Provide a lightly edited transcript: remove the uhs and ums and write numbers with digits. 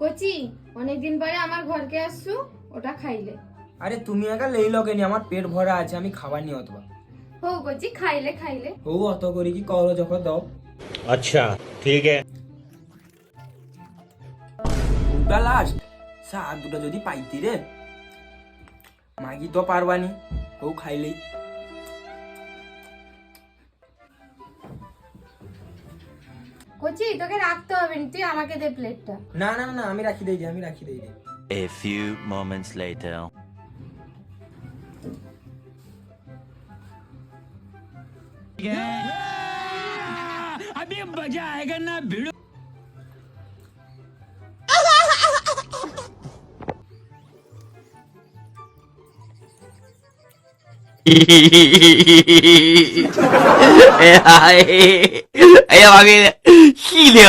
কচি অনেকদিন পরে আমার ঘরকে আসছু, ওটা খাইলে। আরে তুমি একা লেই লগেনি, আমার পেট ভরা আছে, আমি খাবার নি অতবা। হো কচি খাইলে খাইলে। ও অত করে কি করো যখন দাও। अच्छा ठीक है। দুটা লাস্ট, আর দুটা যদি পাইতি রে, মাগি তো পারবানি। ও খাইলেই। কচি তোকে রাখতে হবে না, তুই আমাকে দে প্লেটটা। না না না, আমি রাখি দেই যে, আমি রাখি দেই যে। A few moments later. अभी मजा आएगा ना भिड़ो।哎呀妈给气的！